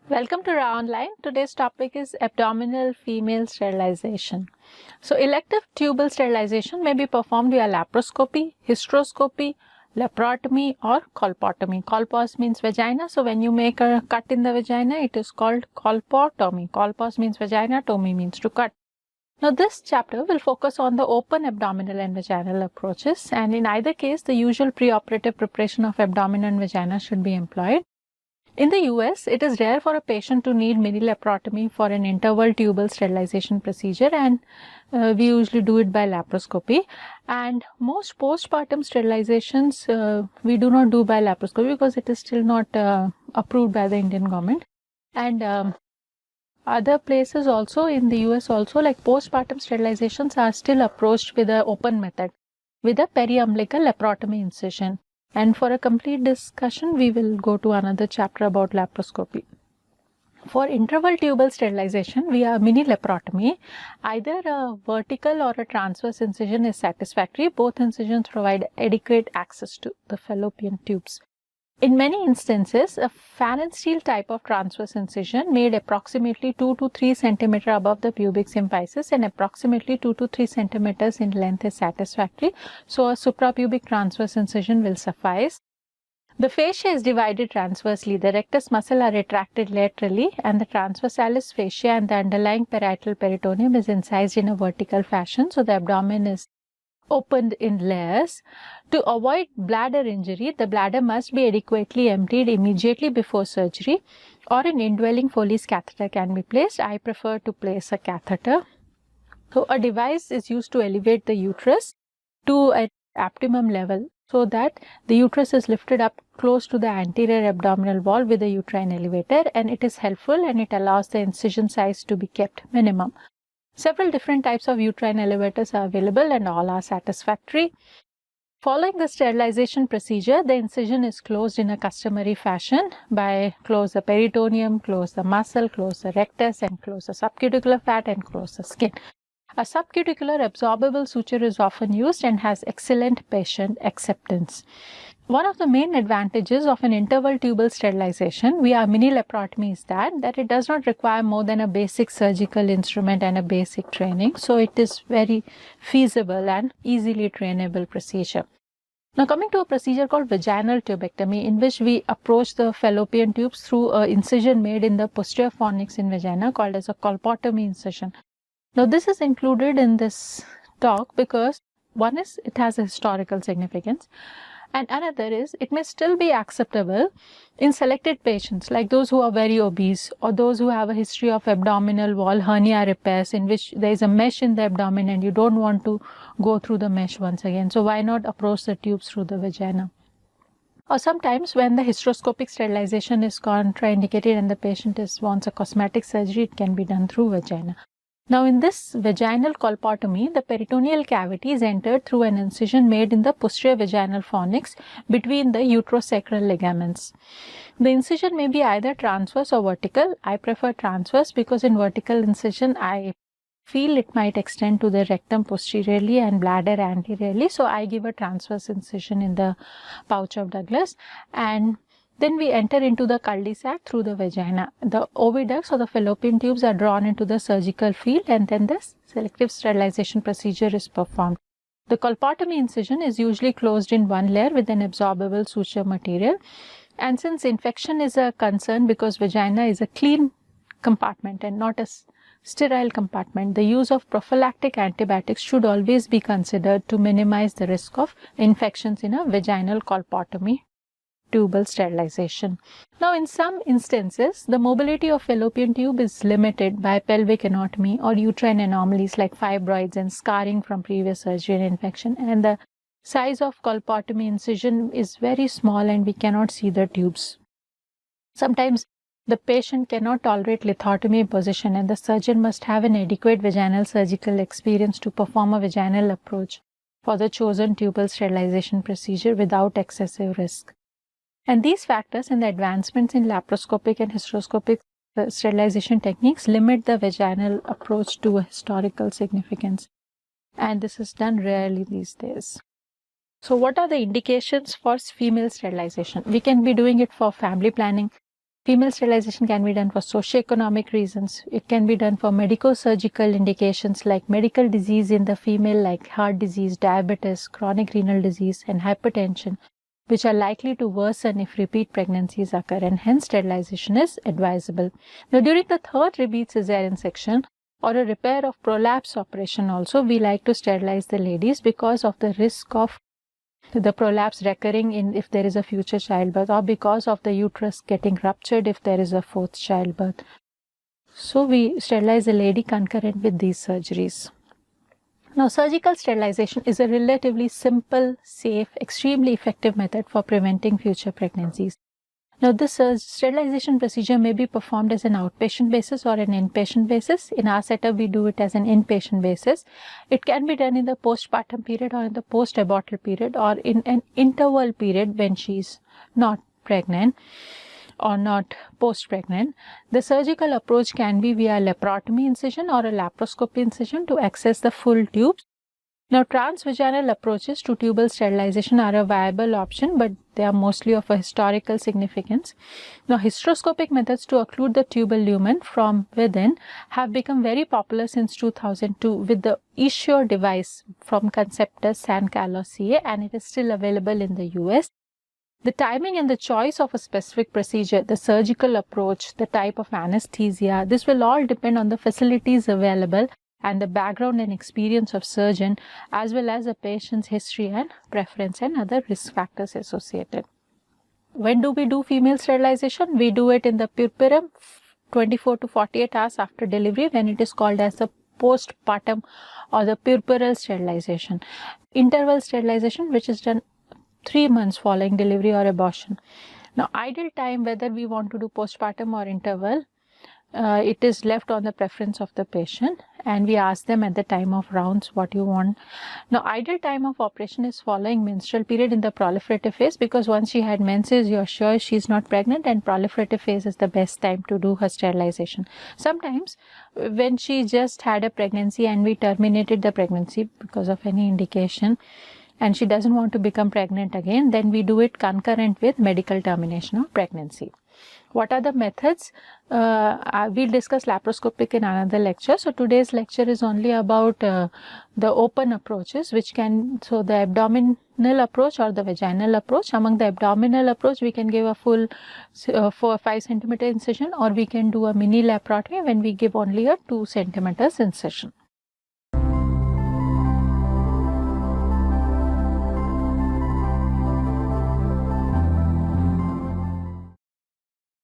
Welcome to Raaonline. Today's topic is abdominal female sterilization. So, elective tubal sterilization may be performed via laparoscopy, hysteroscopy, laparotomy or colpotomy. Colpos means vagina. So, when you make a cut in the vagina, it is called colpotomy. Colpos means vagina, tomy means to cut. Now, this chapter will focus on the open abdominal and vaginal approaches, and in either case, the usual preoperative preparation of abdomen and vagina should be employed. In the US, it is rare for a patient to need mini-laparotomy for an interval tubal sterilization procedure, and we usually do it by laparoscopy. And most postpartum sterilizations we do not do by laparoscopy because it is still not approved by the Indian government. And other places also in the US also, like postpartum sterilizations are still approached with the open method with a periumbilical laparotomy incision. And for a complete discussion, we will go to another chapter about laparoscopy. For interval tubal sterilization via mini-laparotomy, either a vertical or a transverse incision is satisfactory. Both incisions provide adequate access to the fallopian tubes. In many instances, a fan and steel type of transverse incision made approximately 2 to 3 cm above the pubic symphysis and approximately 2 to 3 cm in length is satisfactory. So, a suprapubic transverse incision will suffice. The fascia is divided transversely. The rectus muscle are retracted laterally, and the transversalis fascia and the underlying parietal peritoneum is incised in a vertical fashion. So, the abdomen is opened in layers. To avoid bladder injury, the bladder must be adequately emptied immediately before surgery, or an indwelling Foley's catheter can be placed. I prefer to place a catheter. So, a device is used to elevate the uterus to an optimum level so that the uterus is lifted up close to the anterior abdominal wall with a uterine elevator, and it is helpful and it allows the incision size to be kept minimum. Several different types of uterine elevators are available and all are satisfactory. Following the sterilization procedure, the incision is closed in a customary fashion by close the peritoneum, close the muscle, close the rectus, and close the subcuticular fat and close the skin. A subcuticular absorbable suture is often used and has excellent patient acceptance. One of the main advantages of an interval tubal sterilization via mini-laparotomy is that it does not require more than a basic surgical instrument and a basic training. So, it is very feasible and easily trainable procedure. Now, coming to a procedure called vaginal tubectomy, in which we approach the fallopian tubes through an incision made in the posterior fornix in vagina called as a colpotomy incision. Now, this is included in this talk because one is it has a historical significance, and another is it may still be acceptable in selected patients like those who are very obese or those who have a history of abdominal wall hernia repairs in which there is a mesh in the abdomen and you don't want to go through the mesh once again. So, why not approach the tubes through the vagina? Or sometimes when the hysteroscopic sterilization is contraindicated and the patient wants a cosmetic surgery, it can be done through vagina. Now, in this vaginal colpotomy, the peritoneal cavity is entered through an incision made in the posterior vaginal fornix between the uterosacral ligaments. The incision may be either transverse or vertical. I prefer transverse because in vertical incision, I feel it might extend to the rectum posteriorly and bladder anteriorly. So, I give a transverse incision in the pouch of Douglas, and then we enter into the cul-de-sac through the vagina. The oviducts or the fallopian tubes are drawn into the surgical field, and then the selective sterilization procedure is performed. The colpotomy incision is usually closed in one layer with an absorbable suture material. And since infection is a concern because vagina is a clean compartment and not a sterile compartment, the use of prophylactic antibiotics should always be considered to minimize the risk of infections in a vaginal colpotomy tubal sterilization. Now, in some instances, the mobility of fallopian tube is limited by pelvic anatomy or uterine anomalies like fibroids and scarring from previous surgery and infection, and the size of colpotomy incision is very small and we cannot see the tubes. Sometimes the patient cannot tolerate lithotomy position and the surgeon must have an adequate vaginal surgical experience to perform a vaginal approach for the chosen tubal sterilization procedure without excessive risk. And these factors and the advancements in laparoscopic and hysteroscopic sterilization techniques limit the vaginal approach to a historical significance. And this is done rarely these days. So, what are the indications for female sterilization? We can be doing it for family planning. Female sterilization can be done for socioeconomic reasons. It can be done for medico-surgical indications like medical disease in the female like heart disease, diabetes, chronic renal disease and hypertension, which are likely to worsen if repeat pregnancies occur, and hence sterilization is advisable. Now, during the third repeat cesarean section or a repair of prolapse operation also, we like to sterilize the ladies because of the risk of the prolapse recurring if there is a future childbirth, or because of the uterus getting ruptured if there is a fourth childbirth. So we sterilize the lady concurrent with these surgeries. Now, surgical sterilization is a relatively simple, safe, extremely effective method for preventing future pregnancies. Now, this sterilization procedure may be performed as an outpatient basis or an inpatient basis. In our setup, we do it as an inpatient basis. It can be done in the postpartum period or in the post-abortal period or in an interval period when she is not pregnant or not post-pregnant. The surgical approach can be via laparotomy incision or a laparoscopy incision to access the full tubes. Now, transvaginal approaches to tubal sterilization are a viable option, but they are mostly of a historical significance. Now, hysteroscopic methods to occlude the tubal lumen from within have become very popular since 2002 with the Essure device from Conceptus San Carlos CA, and it is still available in the US. The timing and the choice of a specific procedure, the surgical approach, the type of anesthesia, this will all depend on the facilities available and the background and experience of surgeon, as well as the patient's history and preference and other risk factors associated. When do we do female sterilization? We do it in the puerperium 24 to 48 hours after delivery, when it is called as the postpartum or the puerperal sterilization. Interval sterilization, which is done 3 months following delivery or abortion. Now, ideal time, whether we want to do postpartum or interval, it is left on the preference of the patient, and we ask them at the time of rounds what you want. Now, ideal time of operation is following menstrual period in the proliferative phase, because once she had menses, you are sure she is not pregnant, and proliferative phase is the best time to do her sterilization. Sometimes when she just had a pregnancy and we terminated the pregnancy because of any indication, and she doesn't want to become pregnant again, then we do it concurrent with medical termination of pregnancy. What are the methods? We'll discuss laparoscopic in another lecture. So today's lecture is only about the open approaches, which can, so the abdominal approach or the vaginal approach. Among the abdominal approach, we can give a full 4 or 5 centimeter incision, or we can do a mini laparotomy when we give only a 2 centimeters incision.